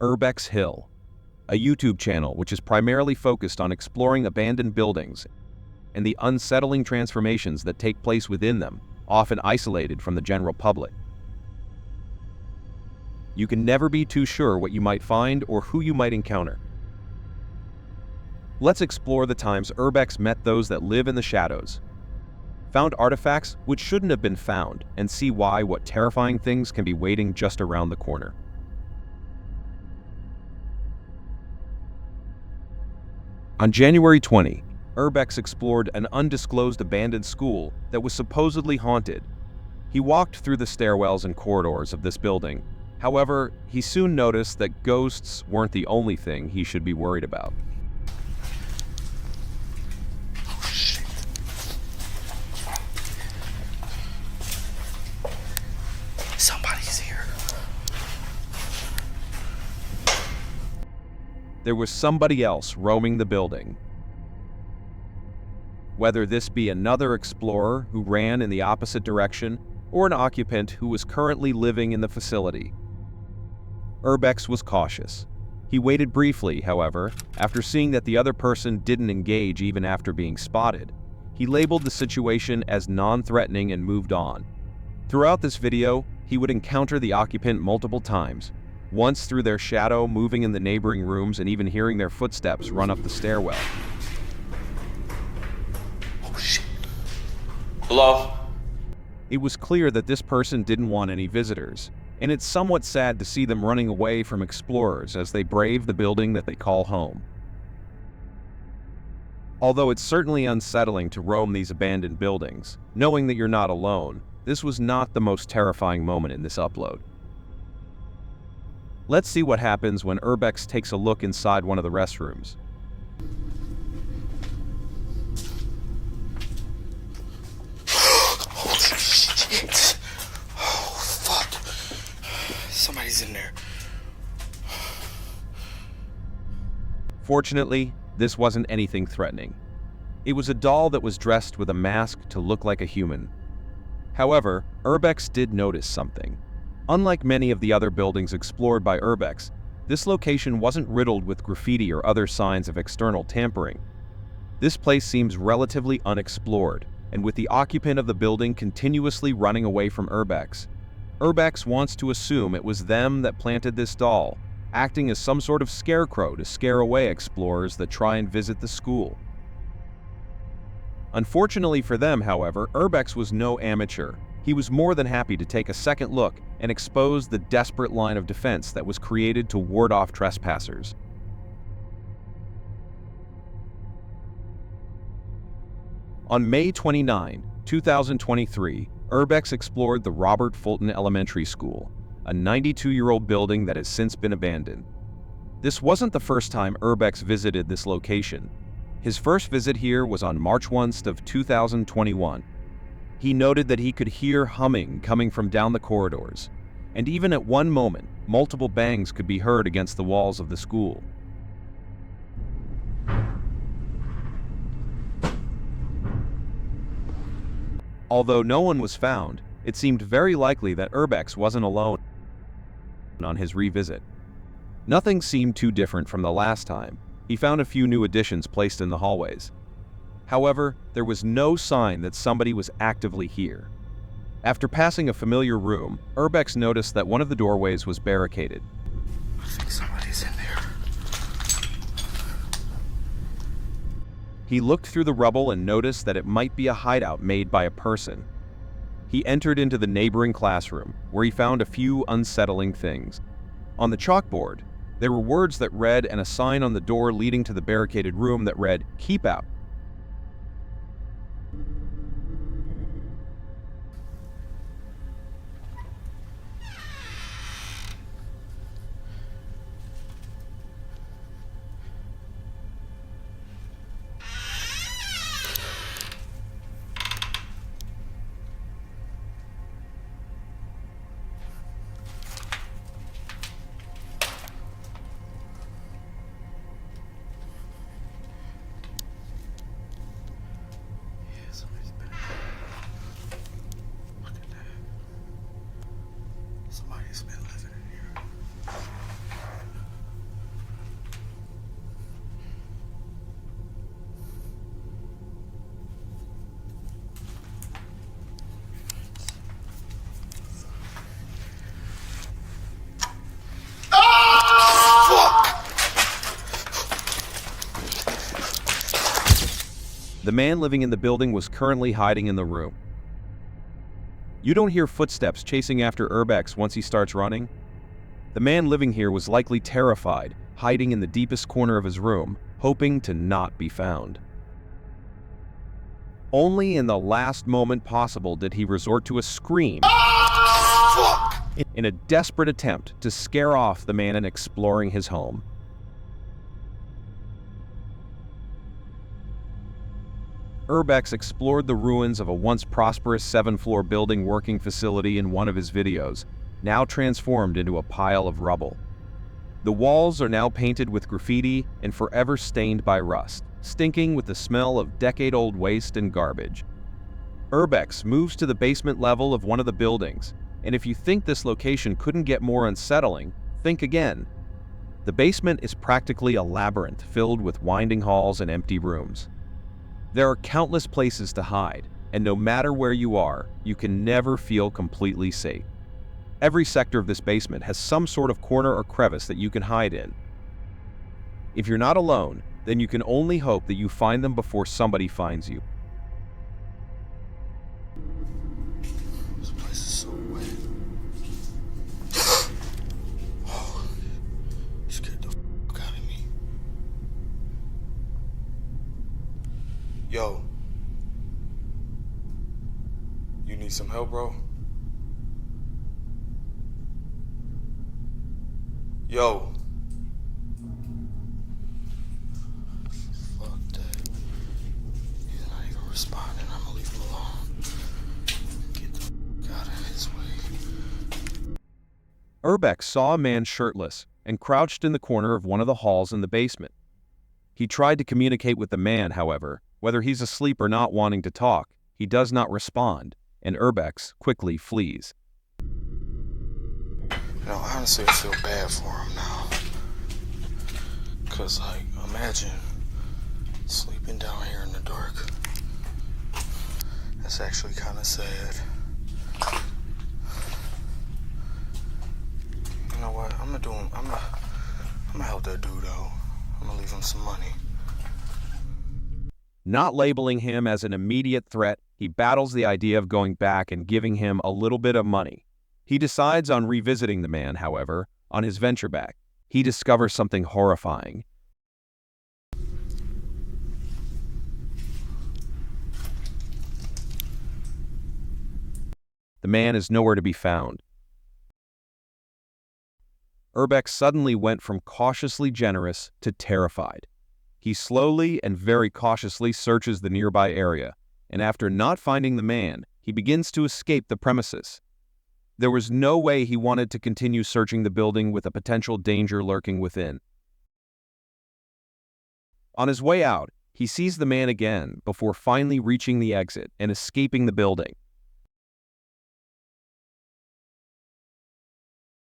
Urbex Hill, a YouTube channel which is primarily focused on exploring abandoned buildings and the unsettling transformations that take place within them, often isolated from the general public. You can never be too sure what you might find or who you might encounter. Let's explore the times Urbex met those that live in the shadows, found artifacts which shouldn't have been found, and see why what terrifying things can be waiting just around the corner. On January 20, Urbex explored an undisclosed abandoned school that was supposedly haunted. He walked through the stairwells and corridors of this building. However, he soon noticed that ghosts weren't the only thing he should be worried about. Oh, shit. Somebody's here. There was somebody else roaming the building. Whether this be another explorer who ran in the opposite direction or an occupant who was currently living in the facility, Urbex was cautious. He waited briefly, however, after seeing that the other person didn't engage even after being spotted. He labeled the situation as non-threatening and moved on. Throughout this video, he would encounter the occupant multiple times, once through their shadow moving in the neighboring rooms and even hearing their footsteps run up the stairwell. Oh shit. Hello? It was clear that this person didn't want any visitors, and it's somewhat sad to see them running away from explorers as they brave the building that they call home. Although it's certainly unsettling to roam these abandoned buildings, knowing that you're not alone, this was not the most terrifying moment in this upload. Let's see what happens when Urbex takes a look inside one of the restrooms. Oh shit. Oh fuck. Somebody's in there. Fortunately, this wasn't anything threatening. It was a doll that was dressed with a mask to look like a human. However, Urbex did notice something. Unlike many of the other buildings explored by Urbex, this location wasn't riddled with graffiti or other signs of external tampering. This place seems relatively unexplored, and with the occupant of the building continuously running away from Urbex, Urbex wants to assume it was them that planted this doll, acting as some sort of scarecrow to scare away explorers that try and visit the school. Unfortunately for them, however, Urbex was no amateur. He was more than happy to take a second look and expose the desperate line of defense that was created to ward off trespassers. On May 29, 2023, Urbex explored the Robert Fulton Elementary School, a 92-year-old building that has since been abandoned. This wasn't the first time Urbex visited this location. His first visit here was on March 1 of 2021. He noted that he could hear humming coming from down the corridors, and even at one moment, multiple bangs could be heard against the walls of the school. Although no one was found, it seemed very likely that Urbex wasn't alone on his revisit. Nothing seemed too different from the last time. He found a few new additions placed in the hallways. However, there was no sign that somebody was actively here. After passing a familiar room, Urbex noticed that one of the doorways was barricaded. I think somebody's in there. He looked through the rubble and noticed that it might be a hideout made by a person. He entered into the neighboring classroom, where he found a few unsettling things. On the chalkboard, there were words that read and a sign on the door leading to the barricaded room that read, "Keep out." The man living in the building was currently hiding in the room. You don't hear footsteps chasing after Urbex once he starts running. The man living here was likely terrified, hiding in the deepest corner of his room, hoping to not be found. Only in the last moment possible did he resort to a scream in a desperate attempt to scare off the man and exploring his home. Urbex explored the ruins of a once prosperous 7-floor building working facility in one of his videos, now transformed into a pile of rubble. The walls are now painted with graffiti and forever stained by rust, stinking with the smell of decade-old waste and garbage. Urbex moves to the basement level of one of the buildings, and if you think this location couldn't get more unsettling, think again. The basement is practically a labyrinth filled with winding halls and empty rooms. There are countless places to hide, and no matter where you are, you can never feel completely safe. Every sector of this basement has some sort of corner or crevice that you can hide in. If you're not alone, then you can only hope that you find them before somebody finds you. This place is so wet. Oh, you scared the fuck out of me. Yo. You need some help, bro? Yo. Fuck that. He's not even responding. I'm gonna leave him alone. Get the fuck out of his way. Urbex saw a man shirtless and crouched in the corner of one of the halls in the basement. He tried to communicate with the man, however. Whether he's asleep or not wanting to talk, he does not respond, and Urbex quickly flees. You know, honestly, I feel bad for him now. Cause, like, imagine sleeping down here in the dark. That's actually kind of sad. You know what? I'm gonna help that dude out. I'm gonna leave him some money. Not labeling him as an immediate threat, he battles the idea of going back and giving him a little bit of money. He decides on revisiting the man, however. On his venture back, he discovers something horrifying. The man is nowhere to be found. Urbex suddenly went from cautiously generous to terrified. He slowly and very cautiously searches the nearby area, and after not finding the man, he begins to escape the premises. There was no way he wanted to continue searching the building with a potential danger lurking within. On his way out, he sees the man again before finally reaching the exit and escaping the building.